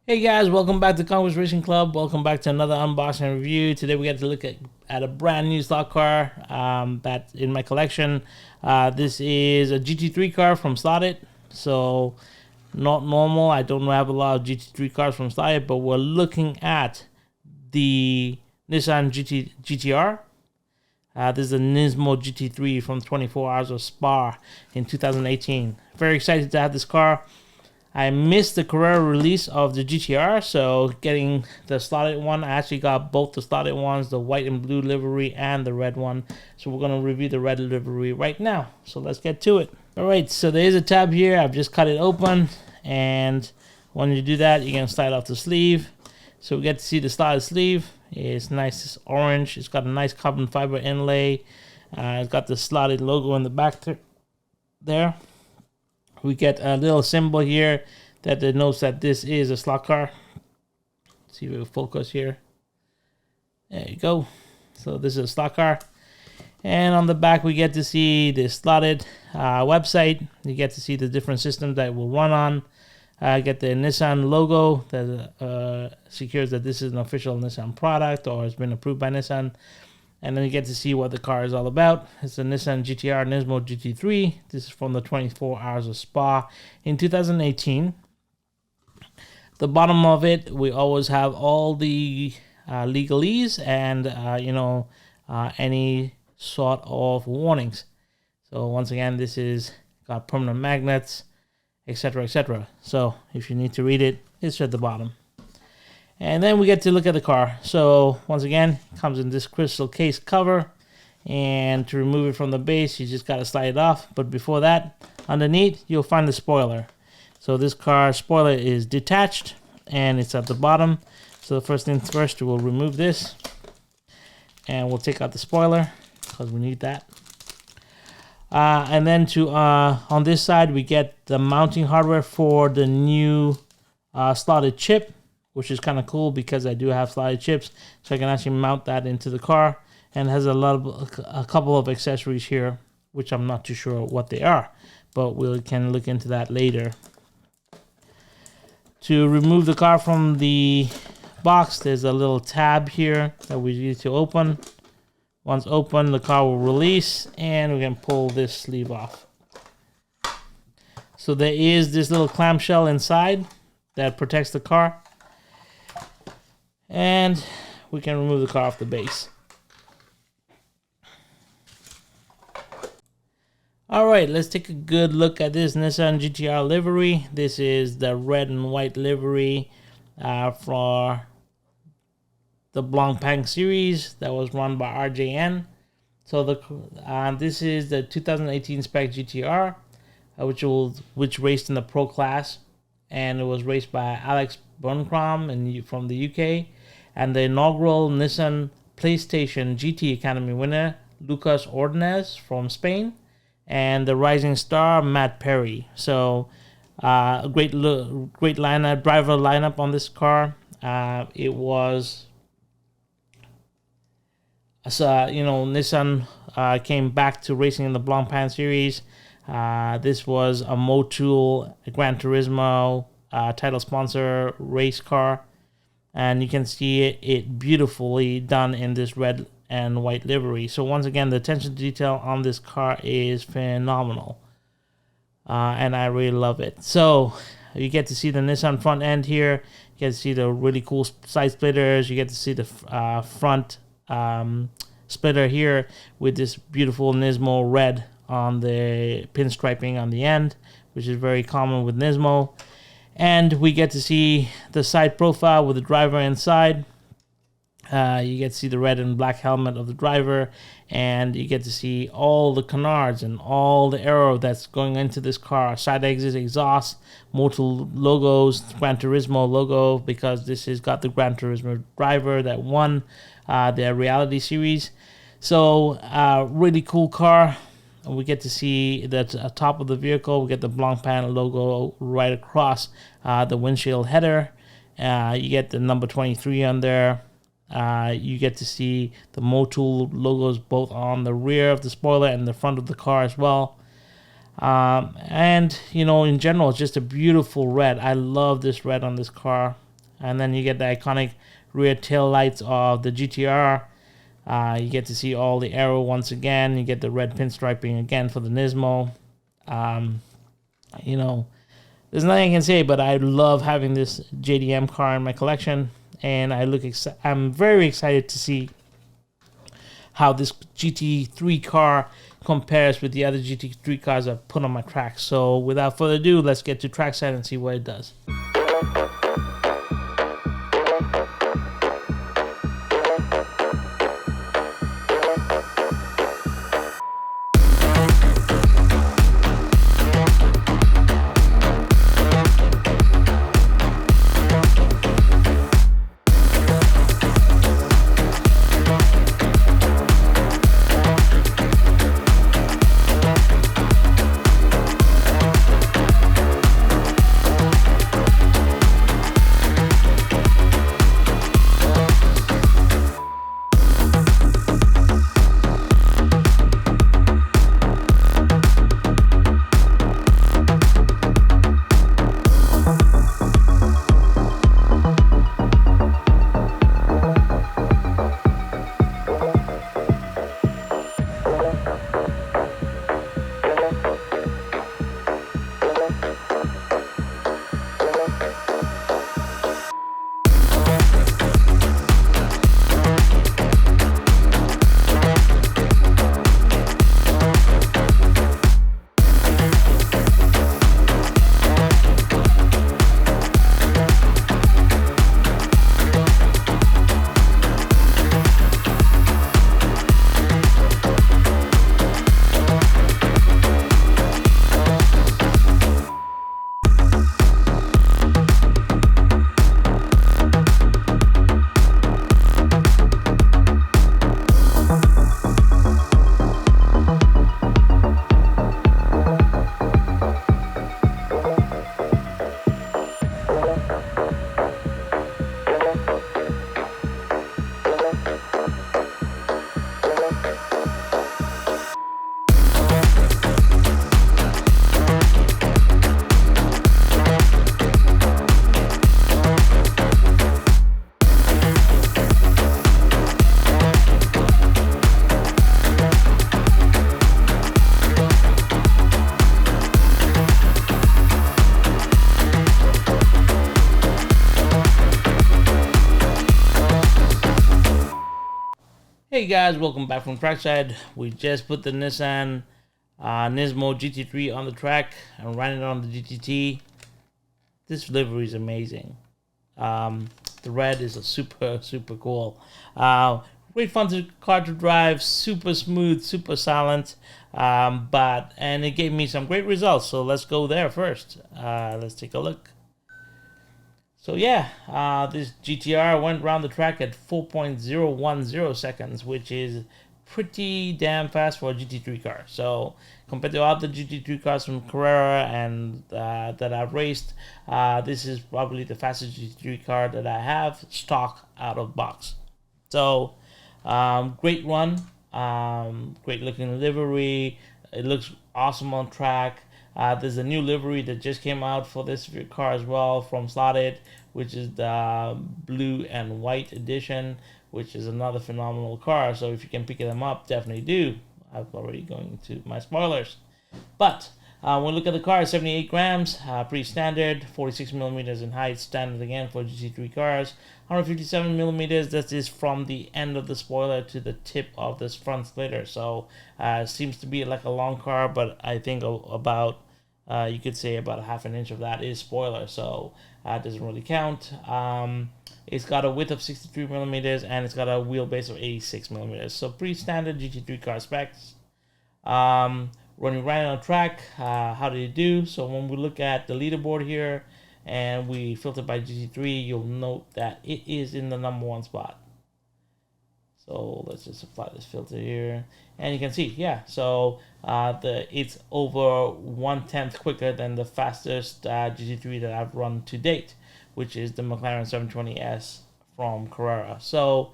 Hey guys, welcome back to Conquest Racing Club. Welcome back to another unboxing review. Today we get to look at a brand new slot car that's in my collection. This is a GT3 car from SLOTIT. So not normal. I don't have a lot of GT3 cars from SLOTIT, but we're looking at the NISSAN GT-R. This is a NISMO GT3 from 24 Hours of Spa in 2018. Very excited to have this car. I missed the Carrera release of the GT-R, so getting the SLOTIT one. I actually got both the SLOTIT ones, the white and blue livery and the red one. So we're going to review the red livery right now. So let's get to it. Alright, so there is a tab here. I've just cut it open, and when you do that, you're going to slide off the sleeve. So we get to see the SLOTIT sleeve. It's nice, it's orange. It's got a nice carbon fiber inlay. It's got the SLOTIT logo in the back there. We get a little symbol here that denotes that this is a slot car. Let's see if we focus here. There you go. So this is a slot car. And on the back, we get to see the SLOTIT website. You get to see the different systems that will run on. Get the Nissan logo that secures that this is an official Nissan product or has been approved by Nissan. And then you get to see what the car is all about. It's a NISSAN GT-R NISMO GT3. This is from the 24 Hours of Spa in 2018. The bottom of it, we always have all the legalese and, any sort of warnings. So once again, this is got permanent magnets, etc., etc. So if you need to read it, it's at the bottom. And then we get to look at the car. So once again, it comes in this crystal case cover. And to remove it from the base, you just got to slide it off. But before that, underneath, you'll find the spoiler. So this car spoiler is detached and it's at the bottom. So the first things first, we'll remove this. And we'll take out the spoiler because we need that. And then on this side, we get the mounting hardware for the new SLOTIT chip, which is kind of cool because I do have SLOTIT chips, so I can actually mount that into the car. And it has a couple of accessories here, which I'm not too sure what they are, but we can look into that later. To remove the car from the box, there's a little tab here that we need to open. Once open, the car will release, and we can pull this sleeve off. So there is this little clamshell inside that protects the car. And we can remove the car off the base. Alright, let's take a good look at this Nissan GT-R livery. This is the red and white livery for the Blancpain series that was run by RJN. So this is the 2018 spec GT-R, which raced in the Pro class, and it was raced by Alex Burncrom from the UK. And the inaugural Nissan PlayStation GT Academy winner, Lucas Ordonez from Spain, and the rising star, Matt Perry. So a great lineup, driver lineup on this car. It was, Nissan came back to racing in the Blancpain series. This was a Motul Gran Turismo title sponsor race car. And you can see it beautifully done in this red and white livery. So once again, the attention to detail on this car is phenomenal. And I really love it. So you get to see the Nissan front end here. You get to see the really cool side splitters. You get to see the front splitter here with this beautiful Nismo red on the pinstriping on the end, which is very common with Nismo. And we get to see the side profile with the driver inside. You get to see the red and black helmet of the driver. And you get to see all the canards and all the aero that's going into this car. Side exits, exhaust, Motul logos, Gran Turismo logo, because this has got the Gran Turismo driver that won their reality series. So really cool car. We get to see the top of the vehicle. We get the Blancpain logo right across the windshield header. You get the number 23 on there. You get to see the Motul logos both on the rear of the spoiler and the front of the car as well. And, in general, it's just a beautiful red. I love this red on this car. and then you get the iconic rear tail lights of the GT-R. You get to see all the aero once again. You get the red pinstriping again for the Nismo. You know, there's nothing I can say, but I love having this JDM car in my collection, and I'm very excited to see how this GT3 car compares with the other GT3 cars I've put on my track. So without further ado, let's get to trackside and see what it does. Hey guys, welcome back from trackside. We just put the Nissan NISMO GT3 on the track and ran it on the GTT. This livery is amazing. The red is a super cool. Great fun car to drive, super smooth, super silent. And it gave me some great results. So let's go there first. Let's take a look. So yeah, this GT-R went around the track at 4.010 seconds, which is pretty damn fast for a GT3 car. So compared to other GT3 cars from Carrera and that I've raced, this is probably the fastest GT3 car that I have stock out of box. So great run, great looking livery. It looks awesome on track. There's a new livery that just came out for this car as well from SLOTIT, which is the blue and white edition, which is another phenomenal car. So if you can pick them up, definitely do. I'm already going to my spoilers. But when we look at the car, 78 grams, pretty standard, 46 millimeters in height, standard again for GT3 cars, 157 millimeters. That is from the end of the spoiler to the tip of this front splitter. So seems to be like a long car, but I think about you could say about a half an inch of that is spoiler, so it doesn't really count. It's got a width of 63 millimeters and it's got a wheelbase of 86 millimeters. So pretty standard GT3 car specs. Running right on track, how did it do? So when we look at the leaderboard here and we filter by GT3, you'll note that it is in the #1 spot. So let's just apply this filter here, and you can see, yeah. So it's over 1/10 quicker than the fastest GT3 that I've run to date, which is the McLaren 720S from Carrera. So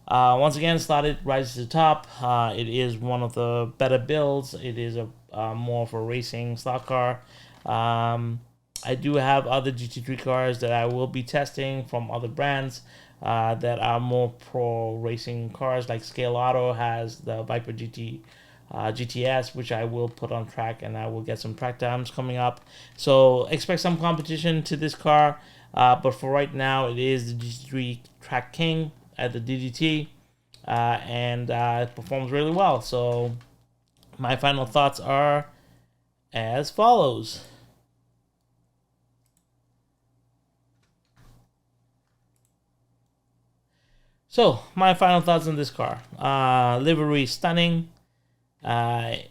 once again, SLOTIT rises to the top. It is one of the better builds. It is a more of a racing stock car. I do have other GT3 cars that I will be testing from other brands that are more pro racing cars. Like Scale Auto has the Viper GTS, which I will put on track, and I will get some track times coming up. So expect some competition to this car, but for right now, it is the GT3 Track King at the DDT, and it performs really well. So my final thoughts are as follows. So my final thoughts on this car. Livery stunning. I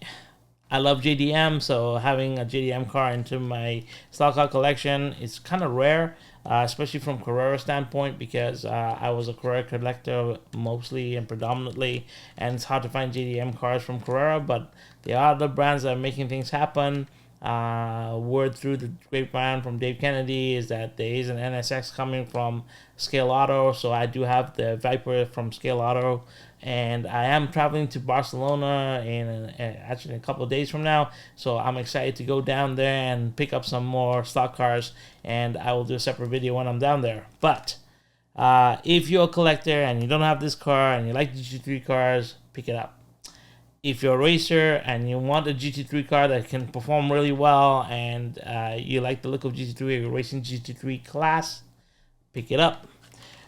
love JDM, so having a JDM car into my stock car collection is kind of rare, especially from Carrera standpoint, because I was a Carrera collector mostly and predominantly, and it's hard to find JDM cars from Carrera, but there are other brands that are making things happen. Word through the grapevine from Dave Kennedy is that there is an NSX coming from Scale Auto, so I do have the Viper from Scale Auto, and I am traveling to Barcelona in actually a couple of days from now, so I'm excited to go down there and pick up some more stock cars, and I will do a separate video when I'm down there. But if you're a collector and you don't have this car and you like GT3 cars, pick it up. If you're a racer and you want a GT3 car that can perform really well, and you like the look of GT3, you're racing GT3 class, pick it up.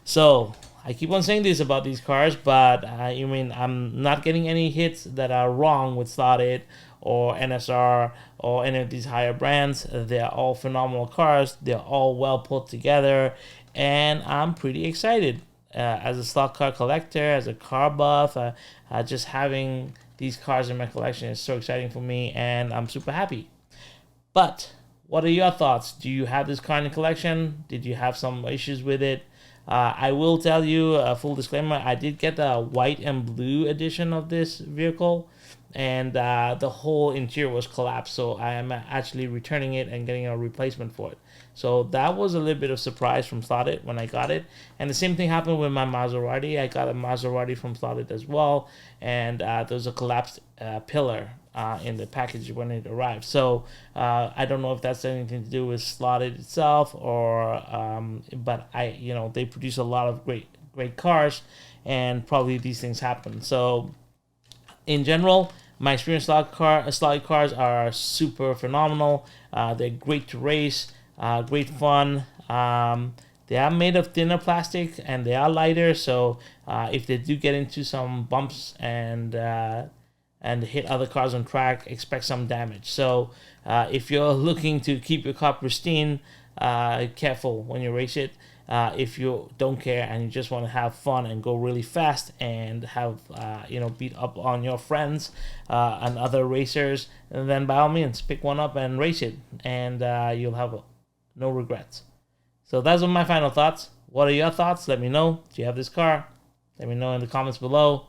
So I keep on saying this about these cars, but I'm not getting any hits that are wrong with SLOTIT or NSR or any of these higher brands. They're all phenomenal cars. They're all well put together, and I'm pretty excited. As a stock car collector, as a car buff, just having these cars in my collection is so exciting for me, and I'm super happy. But what are your thoughts? Do you have this car in the collection? Did you have some issues with it? I will tell you a full disclaimer. I did get the white and blue edition of this vehicle, and the whole interior was collapsed, so I am actually returning it and getting a replacement for it. So that was a little bit of surprise from SLOTIT when I got it. And the same thing happened with my Maserati. I got a Maserati from SLOTIT as well, and there was a collapsed pillar in the package when it arrived. So I don't know if that's anything to do with SLOTIT itself, or but they produce a lot of great cars, and probably these things happen. So in general, my experience SLOTIT cars are super phenomenal. They're great to race. Great fun. They are made of thinner plastic and they are lighter, so if they do get into some bumps and hit other cars on track, expect some damage. So if you're looking to keep your car pristine, careful when you race it. If you don't care and you just want to have fun and go really fast and have beat up on your friends and other racers, then by all means pick one up and race it, and you'll have no regrets. So those are my final thoughts. What are your thoughts? Let me know. Do you have this car? Let me know in the comments below.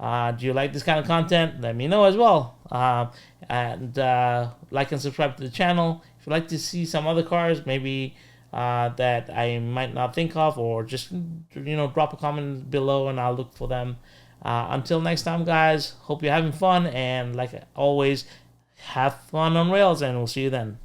Do you like this kind of content? Let me know as well. And like and subscribe to the channel. If you'd like to see some other cars, maybe that I might not think of, or just drop a comment below and I'll look for them. Until next time, guys, hope you're having fun, and like always, have fun on rails, and we'll see you then.